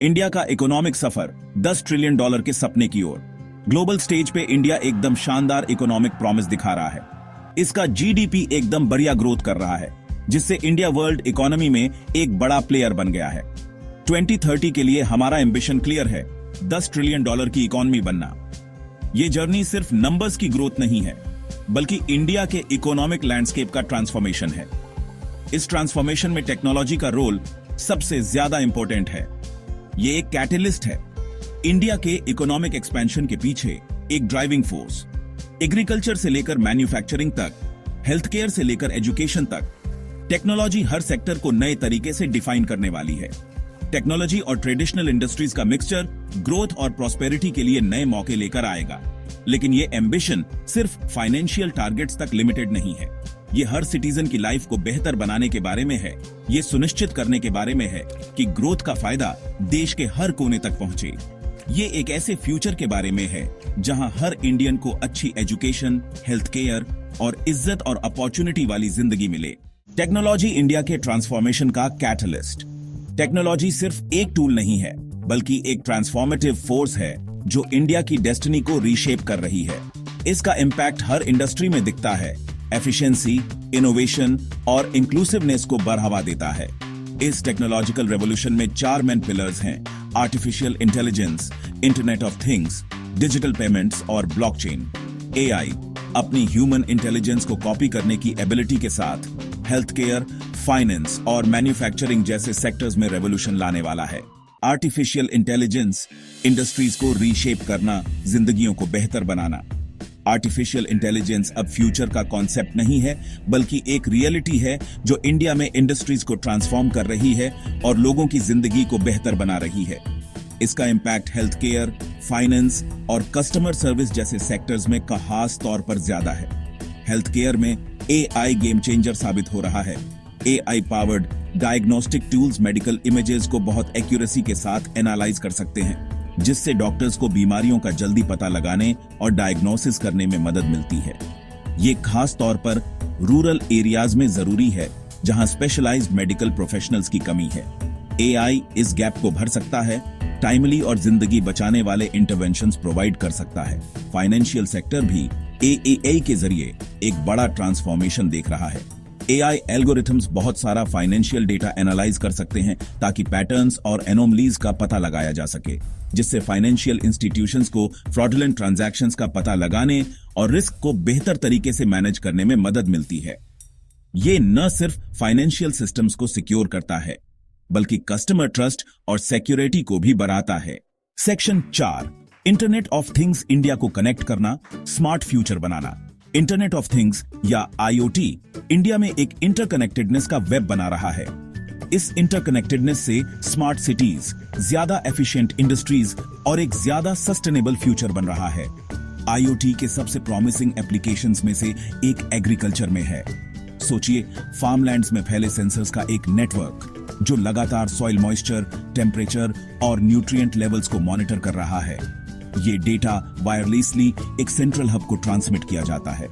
India का economic सफर $10 trillion के सपने की ओर। ग्लोबल स्टेज पे इंडिया एकदम शानदार इकोनॉमिक प्रॉमिस दिखा रहा है। इसका जीडीपी एकदम बढ़िया ग्रोथ कर रहा है, जिससे इंडिया वर्ल्ड इकोनॉमी में एक बड़ा प्लेयर बन गया है। 2030 के लिए हमारा एम्बिशन क्लियर है, $10 ट्रिलियन की इकोनॉमी बनना। ये जर्नी सिर्फ नंबर्स की ग्रोथ नहीं है, बल्कि इंडिया के इकोनॉमिक लैंडस्केप का ट्रांसफॉर्मेशन है। इस ट्रांसफॉर्मेशन में टेक्नोलॉजी का रोल सबसे ज्यादा इंपॉर्टेंट है। ये एक कैटलिस्ट है इंडिया के इकोनॉमिक एक्सपेंशन के पीछे, एक ड्राइविंग फोर्स। एग्रीकल्चर से लेकर मैन्युफैक्चरिंग तक, हेल्थ केयर से लेकर एजुकेशन तक, टेक्नोलॉजी हर सेक्टर को नए तरीके से डिफाइन करने वाली है। टेक्नोलॉजी और ट्रेडिशनल इंडस्ट्रीज का मिक्सचर ग्रोथ और प्रॉस्पेरिटी के लिए नए मौके लेकर आएगा। लेकिन ये एम्बिशन सिर्फ फाइनेंशियल टारगेट्स तक लिमिटेड नहीं है। ये हर सिटीजन की लाइफ को बेहतर बनाने के बारे में है। ये सुनिश्चित करने के बारे में है कि ग्रोथ का फायदा देश के हर कोने तक पहुंचे। ये एक ऐसे फ्यूचर के बारे में है जहां हर इंडियन को अच्छी एजुकेशन, हेल्थ केयर और इज्जत और अपॉर्चुनिटी वाली जिंदगी मिले। टेक्नोलॉजी इंडिया के ट्रांसफॉर्मेशन का कैटलिस्ट। टेक्नोलॉजी सिर्फ एक टूल नहीं है, बल्कि एक ट्रांसफॉर्मेटिव फोर्स है जो इंडिया की डेस्टिनी को रीशेप कर रही है। इसका इम्पैक्ट हर इंडस्ट्री में दिखता है। एफिशिएंसी, इनोवेशन और इंक्लूसिवनेस को बढ़ावा देता है। इस टेक्नोलॉजिकल रेवोल्यूशन में 4 मेन पिलर्स हैं: artificial intelligence, internet of things, digital payments और ब्लॉकचेन। एआई अपनी ह्यूमन इंटेलिजेंस को कॉपी करने की एबिलिटी के साथ हेल्थ केयर, फाइनेंस और मैन्युफैक्चरिंग जैसे सेक्टर्स में रेवोल्यूशन लाने वाला है। आर्टिफिशियल इंटेलिजेंस इंडस्ट्रीज को रीशेप करना, जिंदगियों को बेहतर बनाना। आर्टिफिशियल इंटेलिजेंस अब फ्यूचर का कॉन्सेप्ट नहीं है, बल्कि एक रियलिटी है जो इंडिया में इंडस्ट्रीज को ट्रांसफॉर्म कर रही है और लोगों की जिंदगी को बेहतर बना रही है। इसका इम्पैक्ट हेल्थ केयर, फाइनेंस और कस्टमर सर्विस जैसे सेक्टर्स में खास तौर पर ज्यादा है। हेल्थ केयर में एआई गेम चेंजर साबित हो रहा है। AI powered diagnostic tools medical images को बहुत एक्यूरेसी के साथ एनालाइज कर सकते हैं, जिससे डॉक्टर्स को बीमारियों का जल्दी पता लगाने और डायग्नोसिस करने में मदद मिलती है। ये खास तौर पर रूरल एरियाज में जरूरी है, जहां स्पेशलाइज्ड मेडिकल प्रोफेशनल्स की कमी है। एआई इस गैप को भर सकता है, टाइमली और जिंदगी बचाने वाले इंटरवेंशंस प्रोवाइड कर सकता है। फाइनेंशियल सेक्टर भी एआई के जरिए एक बड़ा ट्रांसफॉर्मेशन देख रहा है। एआई एल्गोरिथम्स बहुत सारा फाइनेंशियल डेटा एनालाइज कर सकते हैं ताकि पैटर्न्स और एनोमलीज का पता लगाया जा सके, जिससे फाइनेंशियल इंस्टीट्यूशंस को फ्रॉडुलेंट ट्रांजैक्शंस का पता लगाने और रिस्क को बेहतर तरीके से मैनेज करने में मदद मिलती है। ये न सिर्फ फाइनेंशियल सिस्टम्स को सिक्योर करता है, बल्कि कस्टमर ट्रस्ट और सिक्योरिटी को भी बढ़ाता है। Section 4, internet of things India को कनेक्ट करना, smart future banana. Internet of things या आईओटी इंडिया में एक इंटरकनेक्टेडनेस का वेब बना रहा है। इस इंटरकनेक्टेडनेस से स्मार्ट सिटीज, ज्यादा एफिशिएंट इंडस्ट्रीज और एक ज्यादा सस्टेनेबल फ्यूचर बन रहा है। आईओटी के सबसे प्रॉमिसिंग एप्लीकेशंस में से एक एग्रीकल्चर में है। सोचिए, फार्मलैंड्स में फैले सेंसर्स का एक नेटवर्क जो लगातार सॉइल मॉइस्चर, टेम्परेचर और न्यूट्रिएंट लेवल्स को मॉनिटर कर रहा है। ये डेटा वायरलेसली एक सेंट्रल हब को ट्रांसमिट किया जाता है।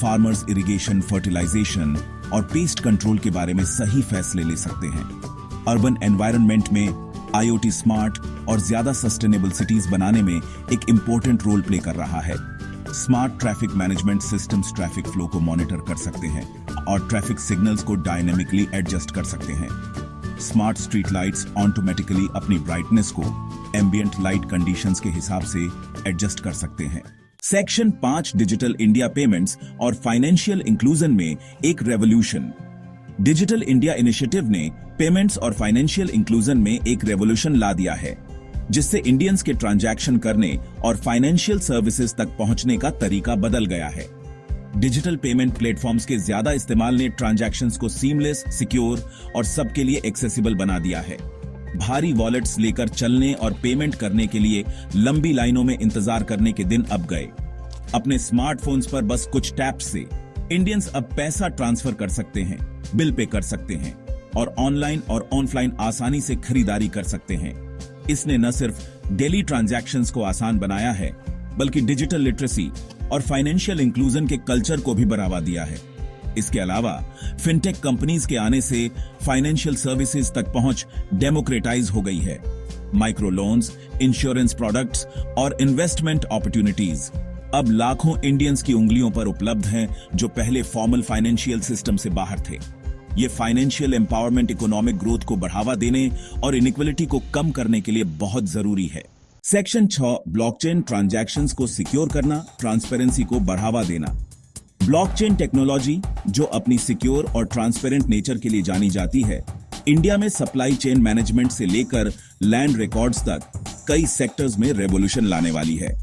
फार्मर्स इरिगेशन, फर्टिलाइजेशन और पेस्ट कंट्रोल के बारे में सही फैसले ले सकते हैं। अर्बन एनवायरनमेंट में आईओटी स्मार्ट और ज्यादा सस्टेनेबल सिटीज बनाने में एक इंपॉर्टेंट रोल प्ले कर रहा है। Smart traffic management systems traffic flow को मॉनिटर कर सकते हैं और ट्रैफिक सिग्नल्स को डायनेमिकली एडजस्ट कर सकते हैं। स्मार्ट स्ट्रीट लाइट्स ऑटोमेटिकली अपनी ब्राइटनेस को एम्बिएंट लाइट कंडीशंस के हिसाब से एडजस्ट कर सकते हैं। सेक्शन 5, डिजिटल इंडिया पेमेंट्स और फाइनेंशियल इंक्लूजन में एक रेवोल्यूशन। डिजिटल इंडिया इनिशिएटिव ने पेमेंट्स और फाइनेंशियल इंक्लूजन में एक रेवोल्यूशन ला दिया है, जिससे इंडियंस के ट्रांजैक्शन करने और फाइनेंशियल सर्विसेज तक पहुंचने का तरीका बदल गया है। डिजिटल पेमेंट प्लेटफॉर्म्स के ज्यादा इस्तेमाल ने ट्रांजैक्शंस को सीमलेस, सिक्योर और सबके लिए एक्सेसिबल बना दिया है। भारी वॉलेट्स लेकर चलने और पेमेंट करने के लिए लंबी लाइनों में इंतजार करने के दिन अब गए। अपने स्मार्टफोन्स पर बस कुछ टैप्स से इंडियंस अब पैसा ट्रांसफर कर सकते हैं, बिल पे कर सकते हैं और ऑनलाइन और ऑफलाइन आसानी से खरीदारी कर सकते हैं। इसने न सिर्फ डेली ट्रांजैक्शंस को आसान बनाया है, बल्कि डिजिटल लिटरेसी और फाइनेंशियल इंक्लूजन के कल्चर को भी बढ़ावा दिया है। इसके अलावा फिनटेक कंपनीज के आने से फाइनेंशियल सर्विसेज तक पहुंच डेमोक्रेटाइज हो गई है। माइक्रो लोन्स, इंश्योरेंस प्रोडक्ट्स और इन्वेस्टमेंट अपॉर्चुनिटीज अब लाखों इंडियंस की उंगलियों पर उपलब्ध हैं जो पहले फॉर्मल फाइनेंशियल सिस्टम से बाहर थे। ये फाइनेंशियल एम्पावरमेंट इकोनॉमिक ग्रोथ को बढ़ावा देने और इनइक्वालिटी को कम करने के लिए बहुत जरूरी है। सेक्शन 6 ब्लॉकचेन ट्रांजैक्शंस को सिक्योर करना, ट्रांसपेरेंसी को बढ़ावा देना। ब्लॉकचेन टेक्नोलॉजी, जो अपनी सिक्योर और ट्रांसपेरेंट नेचर के लिए जानी जाती है, इंडिया में सप्लाई चेन मैनेजमेंट से लेकर लैंड रिकॉर्ड्स तक कई सेक्टर्स में रेवोल्यूशन लाने वाली है।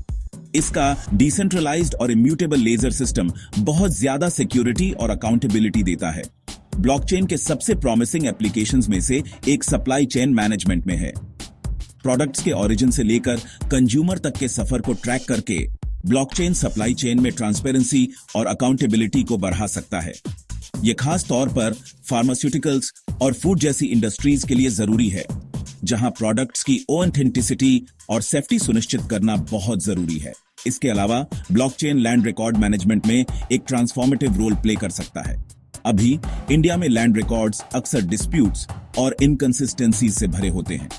इसका डिसेंट्रलाइज्ड और इम्यूटेबल लेजर सिस्टम बहुत ज्यादा सिक्योरिटी और अकाउंटेबिलिटी देता है। ब्लॉकचेन के सबसे प्रॉमिसिंग एप्लीकेशंस में से एक सप्लाई चेन मैनेजमेंट में है। प्रोडक्ट्स के ओरिजिन से लेकर कंज्यूमर तक के सफर को ट्रैक करके ब्लॉकचेन सप्लाई चेन में ट्रांसपेरेंसी और अकाउंटेबिलिटी को बढ़ा सकता है। यह खास तौर पर फार्मास्यूटिकल्स और फूड जैसी इंडस्ट्रीज के लिए जरूरी है, जहां प्रोडक्ट्स की ऑथेंटिसिटी और सेफ्टी सुनिश्चित करना बहुत जरूरी है। इसके अलावा ब्लॉकचेन लैंड रिकॉर्ड मैनेजमेंट में एक ट्रांसफॉर्मेटिव रोल प्ले कर सकता है। अभी इंडिया में लैंड रिकॉर्ड्स अक्सर डिस्प्यूट्स और इनकंसिस्टेंसी से भरे होते हैं।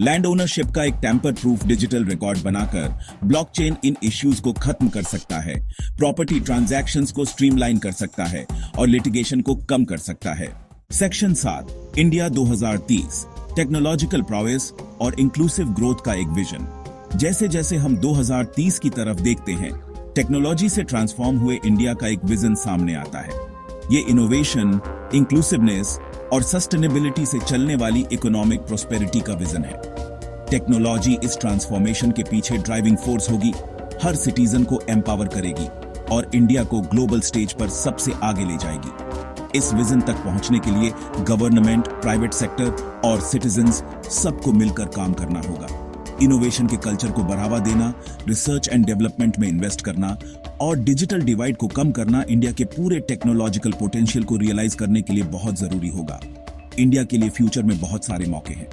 लैंड ओनरशिप का एक टैंपर प्रूफ डिजिटल रिकॉर्ड बनाकर ब्लॉकचेन इन इश्यूज को खत्म कर सकता है, प्रॉपर्टी ट्रांजैक्शंस को स्ट्रीमलाइन कर सकता है और लिटिगेशन को कम कर सकता है। सेक्शन 7 इंडिया 2030 टेक्नोलॉजिकल प्रोग्रेस और इंक्लूसिव ग्रोथ का एक विजन। जैसे जैसे हम 2030 की तरफ देखते हैं, टेक्नोलॉजी से ट्रांसफॉर्म हुए इंडिया का एक विजन सामने आता है। ये इनोवेशन, इंक्लूसिवनेस और सस्टेनेबिलिटी से चलने वाली इकोनॉमिक प्रोस्पेरिटी का विजन है। टेक्नोलॉजी इस ट्रांसफॉर्मेशन के पीछे ड्राइविंग फोर्स होगी, हर सिटीजन को एम्पावर करेगी और इंडिया को ग्लोबल स्टेज पर सबसे आगे ले जाएगी। इस विजन तक पहुंचने के लिए गवर्नमेंट, प्राइवेट सेक्टर और सिटीजन्स सबको मिलकर काम करना होगा। इनोवेशन के कल्चर को बढ़ावा देना, रिसर्च एंड डेवलपमेंट में इन्वेस्ट करना और डिजिटल डिवाइड को कम करना इंडिया के पूरे टेक्नोलॉजिकल पोटेंशियल को रियलाइज करने के लिए बहुत जरूरी होगा। इंडिया के लिए फ्यूचर में बहुत सारे मौके हैं।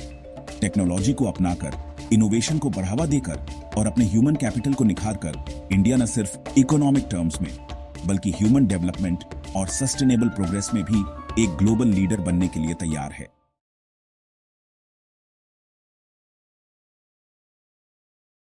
टेक्नोलॉजी को अपनाकर, इनोवेशन को बढ़ावा देकर और अपने ह्यूमन कैपिटल को निखारकर इंडिया न सिर्फ इकोनॉमिक टर्म्स में बल्कि ह्यूमन डेवलपमेंट और सस्टेनेबल प्रोग्रेस में भी एक ग्लोबल लीडर बनने के लिए तैयार है।